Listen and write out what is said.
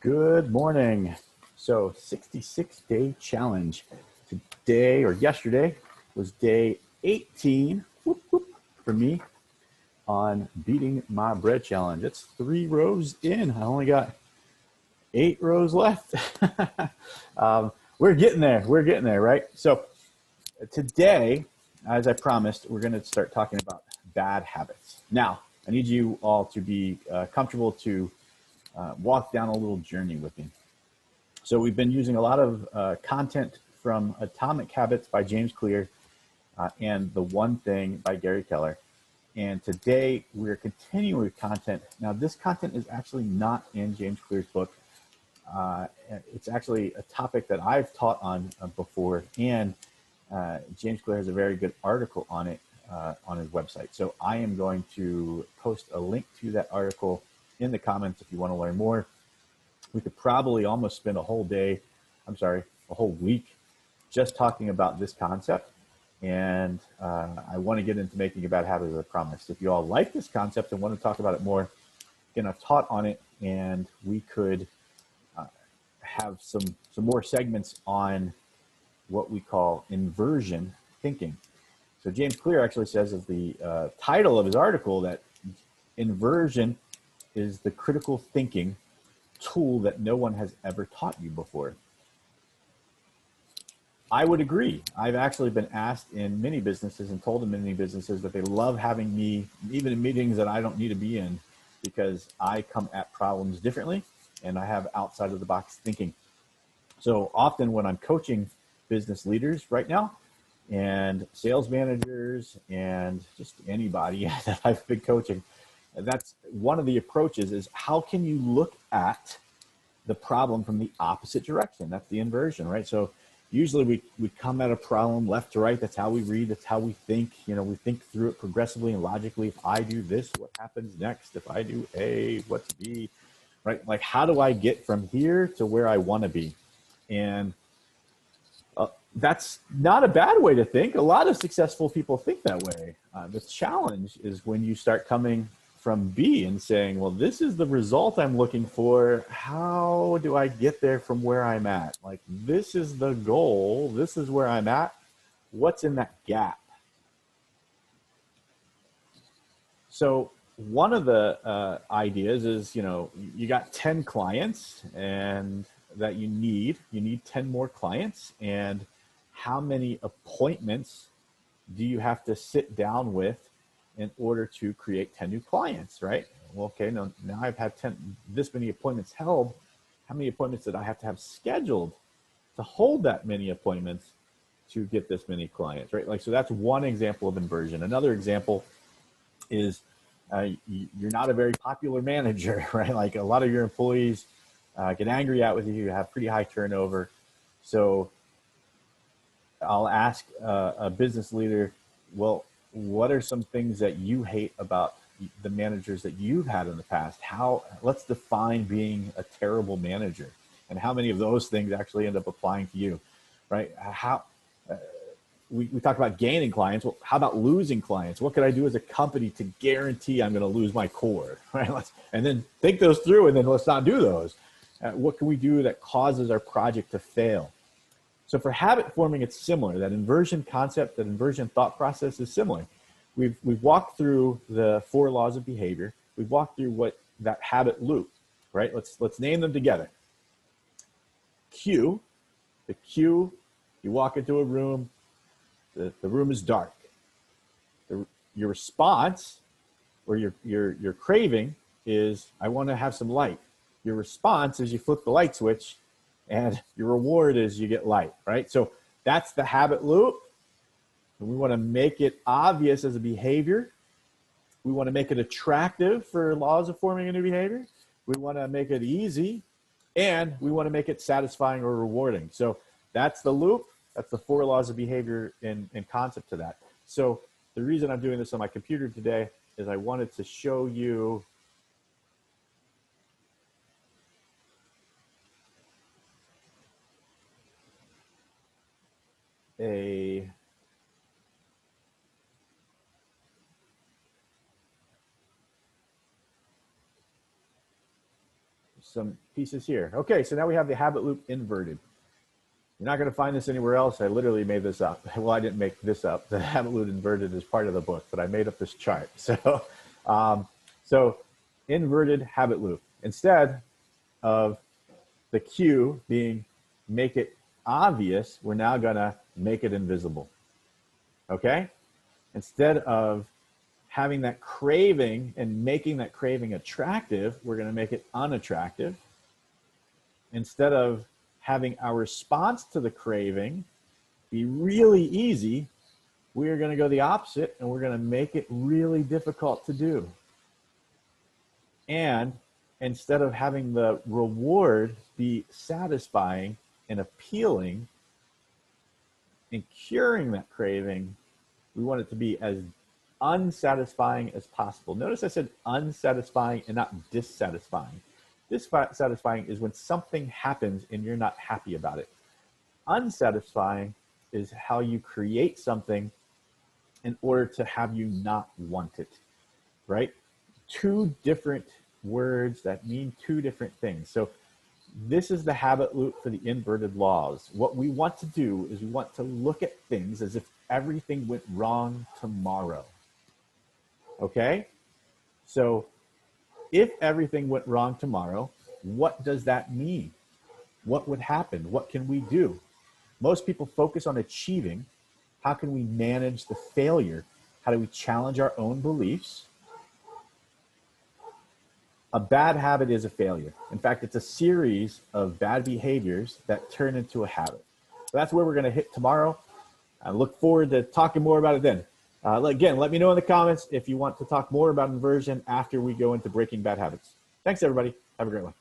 Good morning. So 66-day challenge. Today or yesterday was day 18 whoop, whoop, for me on beating my bread challenge. It's 3 rows in. I only got 8 rows left. We're getting there. We're getting there, right? So today, as I promised, we're going to start talking about bad habits. Now, I need you all to be comfortable to walk down a little journey with me. So we've been using a lot of content from Atomic Habits by James Clear and The One Thing by Gary Keller. And today we're continuing with content. Now this content is actually not in James Clear's book. It's actually a topic that I've taught on before, and James Clear has a very good article on it on his website. So I am going to post a link to that article in the comments if you want to learn more. We could probably almost spend a whole week just talking about this concept. And I want to get into making a bad habit, as I promised. If you all like this concept and want to talk about it more, again, I've taught on it, and we could have some more segments on what we call inversion thinking. So James Clear actually says as the title of his article that inversion is the critical thinking tool that no one has ever taught you before. I would agree. I've actually been asked in many businesses and told in many businesses that they love having me, even in meetings that I don't need to be in, because I come at problems differently and I have outside of the box thinking. So often when I'm coaching business leaders right now and sales managers and just anybody that I've been coaching, that's one of the approaches is how can you look at the problem from the opposite direction? That's the inversion, right? So usually we come at a problem left to right. That's how we read. That's how we think. You know, we think through it progressively and logically. If I do this, what happens next? If I do A, what's B, right? Like, how do I get from here to where I want to be? And that's not a bad way to think. A lot of successful people think that way. The challenge is when you start coming from B and saying, well, this is the result I'm looking for. How do I get there from where I'm at? Like, this is the goal. This is where I'm at. What's in that gap? So one of the ideas is, you know, you got 10 clients and that you need 10 more clients. And how many appointments do you have to sit down with in order to create 10 new clients, right? Well, okay, now I've had this many appointments held. How many appointments did I have to have scheduled to hold that many appointments to get this many clients, right? Like, so that's one example of inversion. Another example is you're not a very popular manager, right? Like, a lot of your employees get angry at with you. You have pretty high turnover. So I'll ask a business leader, well, what are some things that you hate about the managers that you've had in the past? Let's define being a terrible manager, and how many of those things actually end up applying to you, right? We talk about gaining clients. Well, how about losing clients? What could I do as a company to guarantee I'm going to lose my core, right? And then think those through, and then let's not do those. What can we do that causes our project to fail? So for habit forming, it's similar. That inversion concept, that inversion thought process is similar. We've walked through the 4 laws of behavior. We've walked through what that habit loop, right? Let's name them together. Q, the Q, you walk into a room, the room is dark. Your response or your craving is, I want to have some light. Your response is you flip the light switch, and your reward is you get light, right? So that's the habit loop. And we want to make it obvious as a behavior. We want to make it attractive for laws of forming a new behavior. We want to make it easy, and we want to make it satisfying or rewarding. So that's the loop. That's the 4 laws of behavior in concept to that. So the reason I'm doing this on my computer today is I wanted to show you a some pieces here. Okay, so now we have the habit loop inverted. You're not going to find this anywhere else. I literally made this up. Well, I didn't make this up. The habit loop inverted is part of the book, but I made up this chart. So inverted habit loop. Instead of the cue being make it obvious, we're now going to make it invisible. Okay? Instead of having that craving and making that craving attractive, we're going to make it unattractive. Instead of having our response to the craving be really easy, we are going to go the opposite and we're going to make it really difficult to do. And instead of having the reward be satisfying and appealing and curing that craving, we want it to be as unsatisfying as possible. Notice I said unsatisfying and not dissatisfying. Dissatisfying is when something happens and you're not happy about it. Unsatisfying is how you create something in order to have you not want it, right? Two different words that mean two different things. So this is the habit loop for the inverted laws. What we want to do is we want to look at things as if everything went wrong tomorrow. Okay? So if everything went wrong tomorrow, what does that mean? What would happen? What can we do? Most people focus on achieving. How can we manage the failure? How do we challenge our own beliefs? A bad habit is a failure. In fact, it's a series of bad behaviors that turn into a habit. So that's where we're going to hit tomorrow. I look forward to talking more about it then. Again, let me know in the comments if you want to talk more about inversion after we go into breaking bad habits. Thanks, everybody. Have a great one.